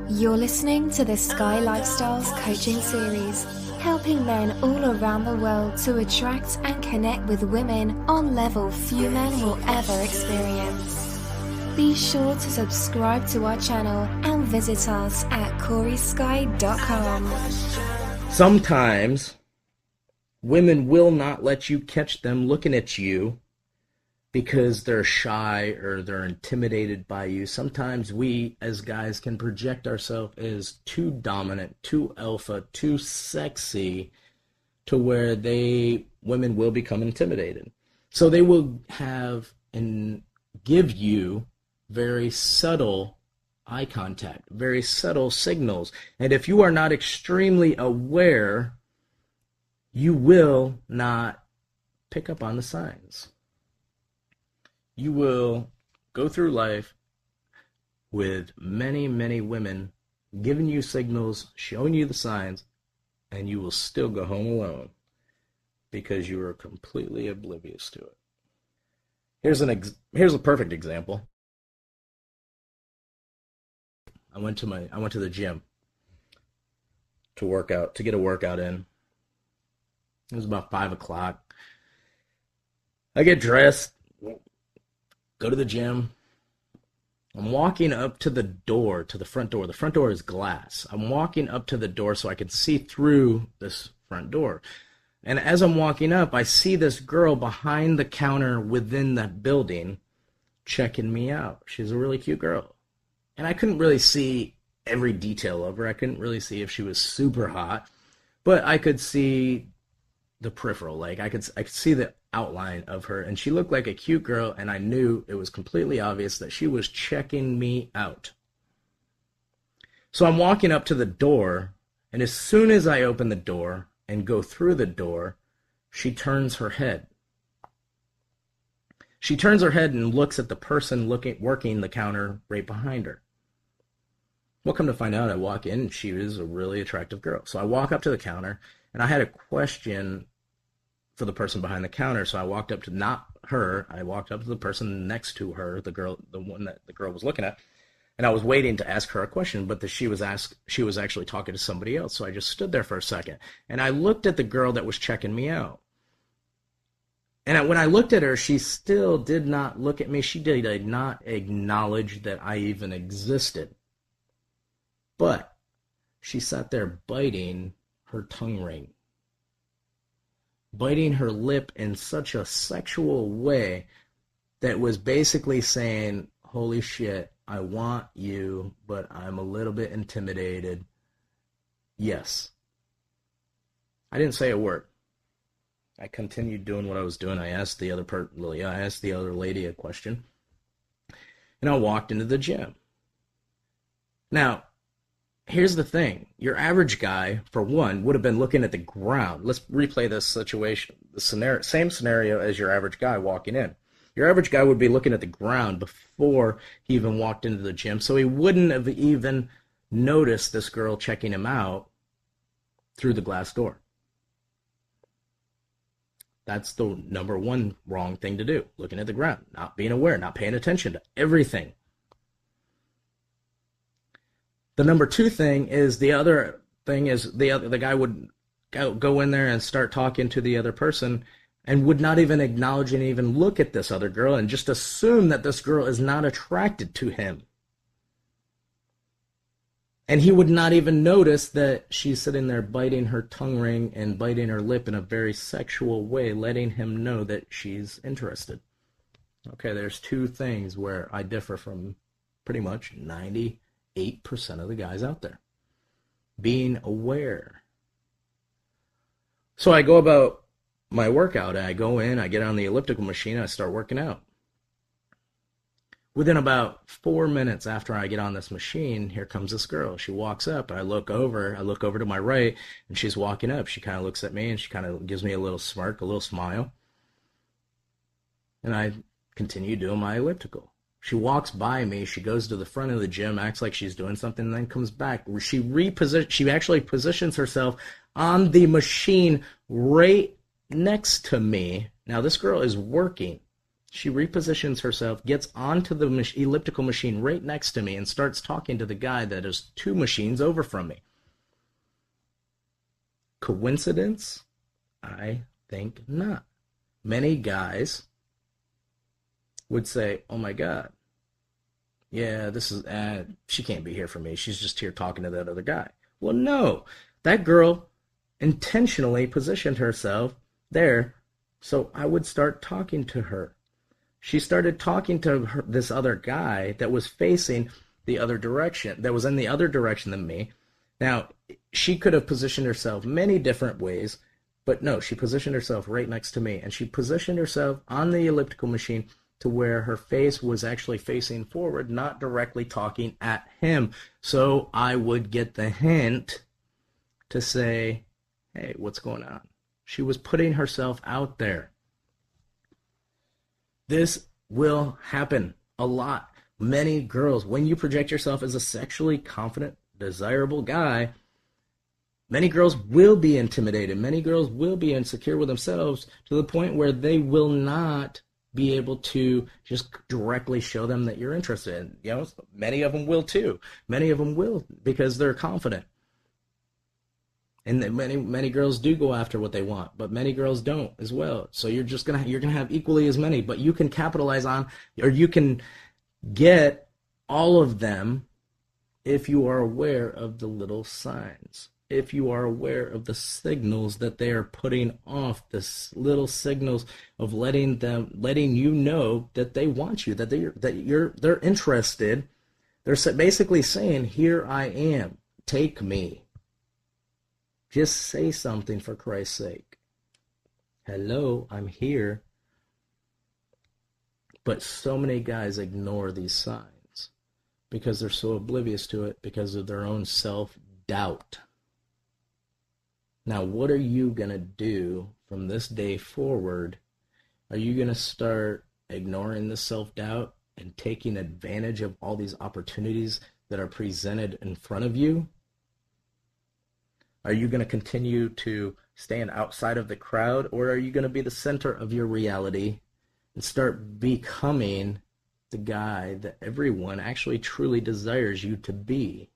You're listening to the Skyy Lifestyles coaching series, helping men all around the world to attract and connect with women on level few men will ever experience. Be sure to subscribe to our channel and visit us at coryskyy.com. Sometimes women will not let you catch them looking at you because they're shy or they're intimidated by you. Sometimes we as guys can project ourselves as too dominant, too alpha, too sexy to where women will become intimidated. So they will have and give you very subtle eye contact, very subtle signals. And if you are not extremely aware, you will not pick up on the signs. You will go through life with many, many women giving you signals, showing you the signs, and you will still go home alone because you are completely oblivious to it. Here's a perfect example. I went to the gym to work out, to get a workout in. It was about 5 o'clock. I get dressed, go to the gym. I'm walking up to the door, to the front door. The front door is glass. I'm walking up to the door so I can see through this front door. And as I'm walking up, I see this girl behind the counter within that building checking me out. She's a really cute girl. And I couldn't really see every detail of her. I couldn't really see if she was super hot, but I could see the peripheral. Like I could see the outline of her, and she looked like a cute girl, and I knew it was completely obvious that she was checking me out. So I'm walking up to the door, and as soon as I open the door and go through the door, she turns her head. She turns her head and looks at the person working the counter right behind her. Well, come to find out, I walk in, and she was a really attractive girl. So I walk up to the counter, and I had a question for the person behind the counter. So I walked up to not her. I walked up to the person next to her, the one that the girl was looking at, and I was waiting to ask her a question, but she was actually talking to somebody else. So I just stood there for a second, and I looked at the girl that was checking me out. And when I looked at her, she still did not look at me. She did not acknowledge that I even existed. But she sat there biting her tongue ring, biting her lip in such a sexual way that was basically saying, holy shit, I want you, but I'm a little bit intimidated. Yes. I didn't say a word. I continued doing what I was doing. I asked the other lady a question, and I walked into the gym. Now, here's the thing. Your average guy, for one, would have been looking at the ground. Let's replay this situation, same scenario as your average guy walking in. Your average guy would be looking at the ground before he even walked into the gym, so he wouldn't have even noticed this girl checking him out through the glass door. That's the number one wrong thing to do, looking at the ground, not being aware, not paying attention to everything. The number two thing is the guy would go in there and start talking to the other person and would not even acknowledge and even look at this other girl and just assume that this girl is not attracted to him. And he would not even notice that she's sitting there biting her tongue ring and biting her lip in a very sexual way, letting him know that she's interested. Okay, there's two things where I differ from pretty much 98% of the guys out there. Being aware. So I go about my workout. I go in, I get on the elliptical machine, I start working out. Within about 4 minutes after I get on this machine, here comes this girl. She walks up, and I look over to my right, and she's walking up. She kind of looks at me, and she kind of gives me a little smirk, a little smile. And I continue doing my elliptical. She walks by me, she goes to the front of the gym, acts like she's doing something, and then comes back. She actually positions herself on the machine right next to me. Now, this girl is working. She repositions herself, gets onto the elliptical machine right next to me, and starts talking to the guy that is 2 machines over from me. Coincidence? I think not. Many guys would say, oh my God, yeah, this is, she can't be here for me. She's just here talking to that other guy. Well, no, that girl intentionally positioned herself there so I would start talking to her. She started talking to this other guy that was facing the other direction, that was in the other direction than me. Now, she could have positioned herself many different ways, but no, she positioned herself right next to me, and she positioned herself on the elliptical machine to where her face was actually facing forward, not directly talking at him. So I would get the hint to say, hey, what's going on? She was putting herself out there. This will happen a lot. Many girls, when you project yourself as a sexually confident, desirable guy, many girls will be intimidated. Many girls will be insecure with themselves to the point where they will not be able to just directly show them that you're interested. You know, many of them will too. Many of them will because they're confident. And many girls do go after what they want, but many girls don't as well. So you're gonna have equally as many, but you can capitalize on, or you can get all of them if you are aware of the little signs. If you are aware of the signals that they are putting off, the little signals of letting you know that they want you, that they're interested. They're basically saying, "Here I am, take me." Just say something for Christ's sake. Hello, I'm here. But so many guys ignore these signs because they're so oblivious to it because of their own self-doubt. Now, what are you going to do from this day forward? Are you going to start ignoring the self-doubt and taking advantage of all these opportunities that are presented in front of you? Are you going to continue to stand outside of the crowd, or are you going to be the center of your reality and start becoming the guy that everyone actually truly desires you to be?